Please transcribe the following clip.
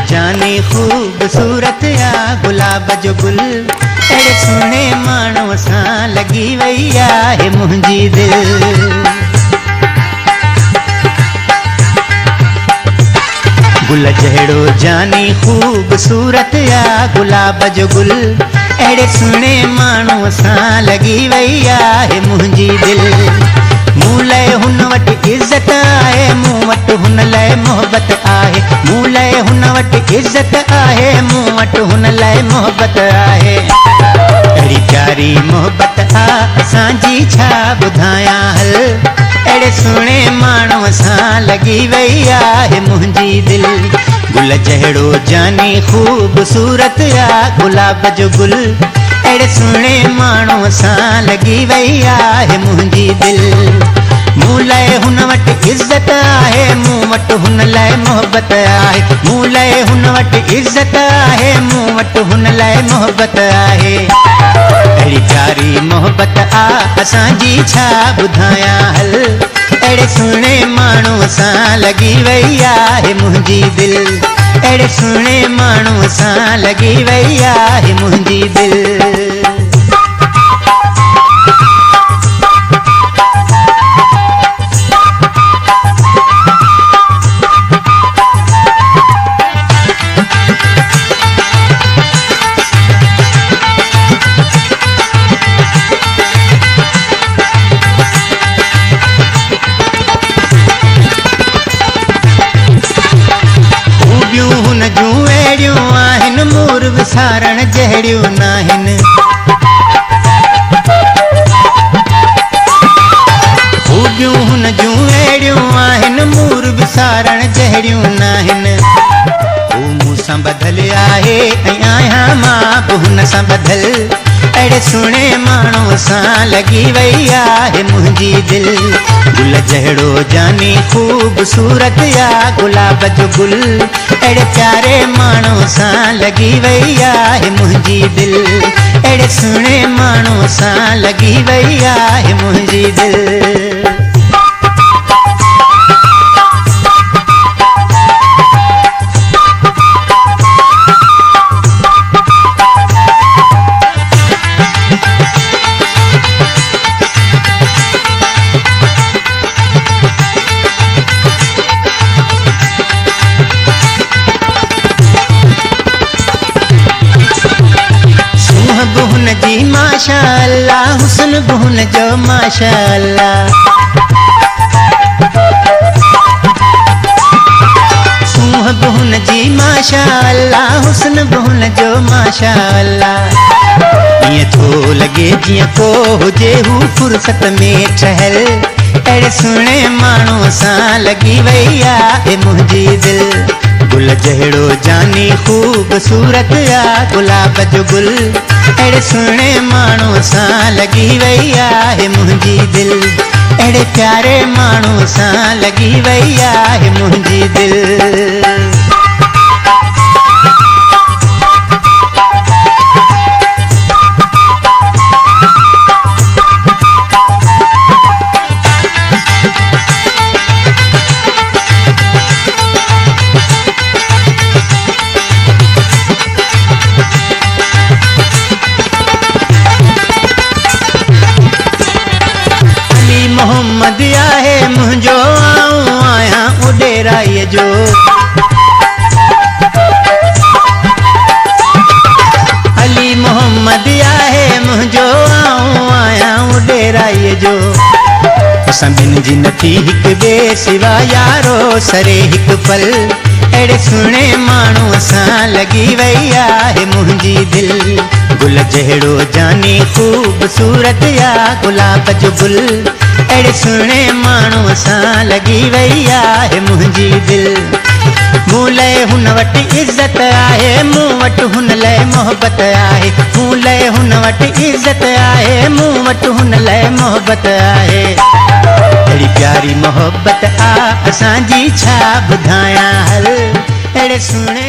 जाने खूबसूरत या गुलाब जो गुल अड़े सुने मानो सा लगी वही है मुंहिंजी दिल। गुल जहड़ो जानी खूबसूरत या गुलाब जो गुल अड़े सुने मानो सा लगी वही है मुंहिंजी दिल। मूं लाइ हुन वटि इज़त आहे, मूं वटि हुन लाइ मोहबत आहे, मूं लाइ हुन वटि इज़त आहे, मूं वटि हुन लाइ मोहबत आहे। अहिड़ी प्यारी मोहबत आ असांजी छा ॿुधायां हल अहिड़े सुहिणे माण्हूअ सां लॻी वई आहे मुंहिंजी दिल। गुल जहिड़ो जानी खूबसूरत या गुलाब जो गुल अहिड़े सुहिणे माण्हूअ सां लॻी वई आहे मुंहिंजी दिल। मूं लाइ हुन वटि इज़त आहे, मूं वटि हुन लाइ मोहबत आहे, मूं लाइ हुन वटि इज़त आहे, मूं वटि हुन लाइ मोहबत आहे। अहिड़ी प्यारी मोहबत आ असांजी छा ॿुधायां हल अहिड़े सुहिणे माण्हूअ सां लॻी वई आहे मुंहिंजी दिल। अहिड़े सुहिणे माण्हूअ सां लॻी वई आहे मुंहिंजी दिल। मूर विसारण जहिड़ियूं नाहिनि, खूबियूं हुन जूं अहिड़ियूं आहिनि, मूर विसारण जहिड़ियूं नाहिनि। हू मूं सां ॿधल आहे ऐं आहियां मां बि हुन सां ॿधल। अहिड़े सुहिणे माण्हूअ सां लॻी वई आहे मुंहिंजी दिल। गुल जहिड़ो जानी खूबसूरत या गुलाब जो गुल अहिड़े प्यारे माण्हूअ सां लॻी वई आहे मुंहिंजी दिल। अहिड़े सुहिणे माण्हूअ सां लॻी वई आहे मुंहिंजी दिल। हुन जी माशाअल्लाह, हुस्न भी हुन जो माशाअल्लाह। सूंह भी हुन जी माशाअल्लाह, हुस्न भी हुन जो माशाअल्लाह। ईअं थो लॻे जीअं को हुजे हू फुर्सत में ठहल। अहिड़े सुहिणे माण्हूअ सां लॻी वई आहे मुंहिंजी दिल। गुल जहिड़ो जानी खूबसूरत या गुलाब जो गुल अहिड़े सुहिणे माण्हूअ सां लॻी वई आहे मुंहिंजी दिल। अहिड़े प्यारे माण्हूअ सां लॻी वई आहे मुंहिंजी दिल। मोहम्मद आहे मुंहिंजो आऊं आहियां उॾेराईअ जो। अली मोहम्मद आहे मुंहिंजो आऊं आहियां उॾेराईअ जो। असां ॿिनि जी नथी हिक ॿिए सिवा यारो सरे हिकु पल। अहिड़े सुहिणे माण्हूअ सां लॻी वई आहे मुंहिंजी दिल। गुल जहिड़ो जानी खूबसूरत या गुलाब जो गुल अहिड़े सुहिणे माण्हूअ सां लॻी वई आहे मुंहिंजी दिल। मूं लाइ हुन वटि इज़त आहे, मूं वटि हुन लाइ मोहबत आहे, मूं लाइ हुन वटि इज़त आहे, मूं वटि हुन लाइ मोहबत आहे। अहिड़ी प्यारी मोहबत आ असांजी छा ॿुधायां हल अहिड़े सुहिणे